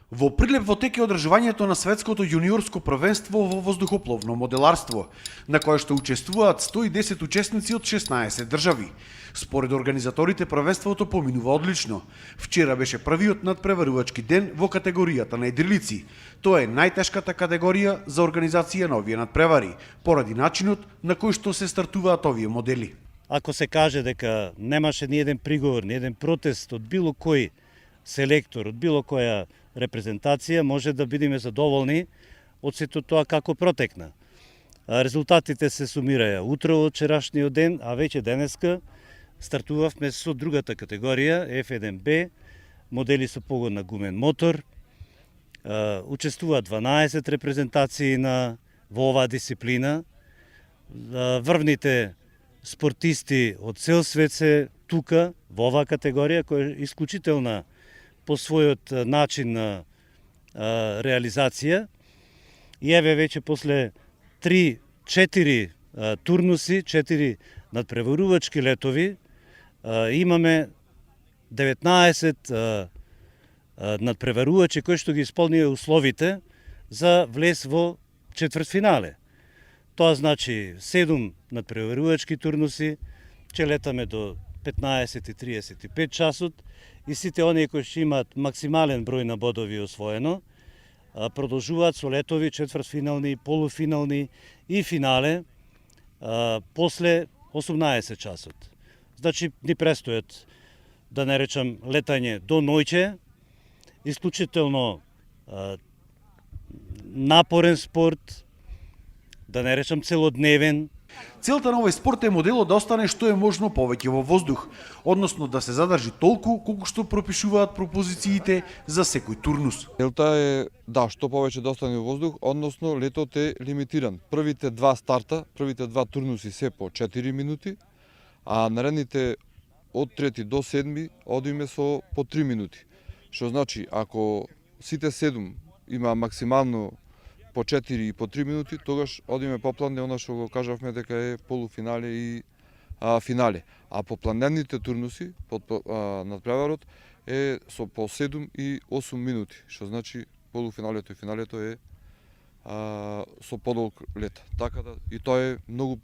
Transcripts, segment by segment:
Во Прилеп во тек е одржувањето на светското јуниорско првенство во воздухопловно моделарство, на кое што учествуваат 110 учесници од 16 држави. Според организаторите првенството поминува одлично. Вчера беше првиот надпреварувачки ден во категоријата на едрилици. Тоа е најтешката категорија за организација на овие надпревари, поради начинот на кој што се стартуваат овие модели. Ако се каже дека немаше ни еден приговор, ни еден протест од било кој селектор, од било која репрезентација, може да бидеме задоволни од сето тоа како протекна. Резултатите се сумираја утро од вчерашниот ден, а веќе денеска стартувавме со другата категорија, F1B, модели со погон на гумен мотор. Учествуваат 12 репрезентации во оваа дисциплина. Врвните спортисти од цел свет се тука, во оваа категорија, која е исклучителна по својот начин на реализација. И еве веќе после 3-4 турнуси, 4 надпреварувачки летови, имаме 19 надпреварувачи кои што ги исполнија условите за влез во четвртфинале. Тоа значи 7 надпреварувачки турнуси, ќе летаме до 15:35 часот, и сите оние кои што имаат максимален број на бодови освоено, продолжуваат со летови четвртфинални, полуфинални и финале после 18 часот. Значи ни престојат, да не речам, летање до ноќе, исклучително напорен спорт, да не речам целодневен. Целта на овој спорт е моделот да остане што е можно повеќе во воздух, односно да се задржи толку колку што пропишуваат пропозициите за секој турнус. Целта е што повеќе да остане во воздух, односно летот е лимитиран. Првите два старта, првите два турнуси се по 4 минути, а наредните од 3 до 7 одиме со по 3 минути. Што значи, ако сите 7 има максимално по 4 и по 3 минути, тогаш одиме по план, она што го кажавме дека е полуфинале и финале. А по планерните турнуси, надпреварот е со по 7 и 8 минути, што значи полуфиналето и финалето е со подолг лет. Така да и тоа е многу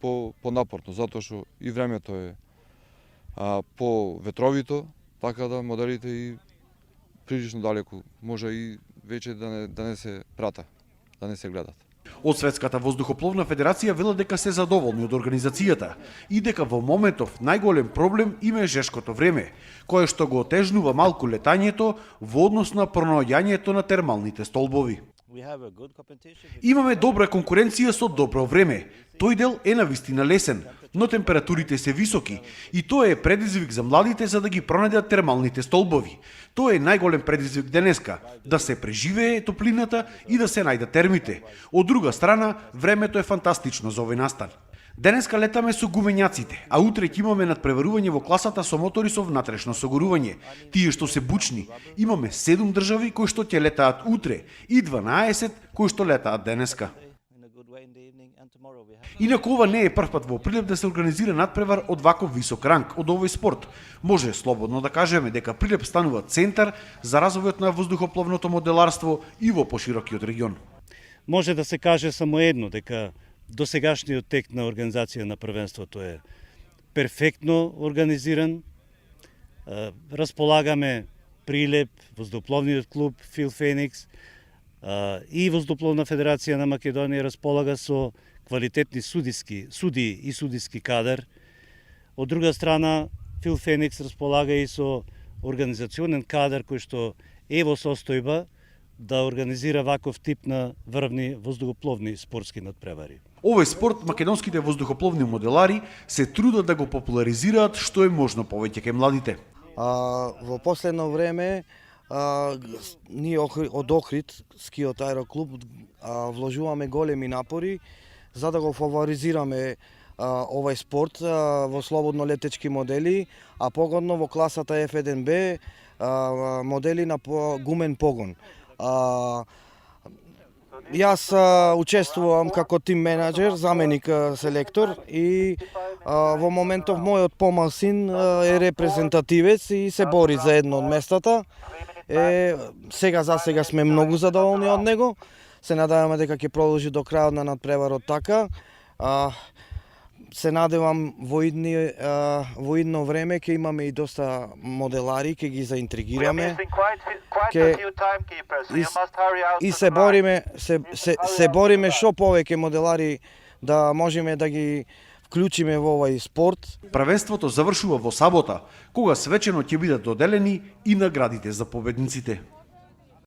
понапорно, затоа што и времето е по ветровито, така да моделите и прилично далеку може и веќе да не се прата, да не се гледат. Од Светската воздухопловна федерација велат дека се задоволни од организацијата и дека во моментов најголем проблем им е жешкото време, кое што го отежнува малку летањето во однос на пронаоѓањето на термалните столбови. Имаме добра конкуренција со добро време. Тој дел е навистина лесен, но температурите се високи и тоа е предизвик за младите за да ги пронајдат термалните столбови. Тоа е најголем предизвик денеска, да се преживее топлината и да се најдат термите. Од друга страна, времето е фантастично за овој настан. Денеска летаме со гумењаците, а утре ќе имаме надпреварување во класата со мотори со внатрешно согорување. Тие што се бучни, имаме 7 држави кои што ќе летаат утре и 12 кои што летаат денеска. Инаку ова не е прв пат во Прилеп да се организира надпревар од ваков висок ранг од овој спорт. Може слободно да кажеме дека Прилеп станува центар за развојот на воздухопловното моделарство и во поширокиот регион. Може да се каже само едно, дека досегашниот тек на организација на првенството е перфектно организиран. Располагаме Прилеп, воздухопловниот клуб Фил Феникс и Воздухопловна федерација на Македонија располага со квалитетни судии и судиски кадар. Од друга страна, Фил Феникс располага и со организационен кадар кој што е во состојба да организира ваков тип на врвни воздухопловни спортски надпревари. Овој спорт македонските воздухопловни моделари се трудат да го популаризираат што е можно повеќе кај младите. Во последно време ние од Охрид, скиот аероклуб, вложуваме големи напори за да го фаворизираме овој спорт во слободно летечки модели, а погодно во класата F1B модели на гумен погон. Јас учествувам како тим менеджер, заменик селектор и во моментов мојот помал син е репрезентативец и се бори за едно од местата. сега сме многу задоволни од него. Се надеваме дека ќе продолжи до крајот на надпреварот така. Се надевам во идно време ќе имаме и доста моделари, ќе ги заинтригираме. И се бориме што повеќе моделари да можеме да ги вклучиме во овој спорт. Првенството завршува во сабота, кога свечено ќе бидат доделени и наградите за победниците.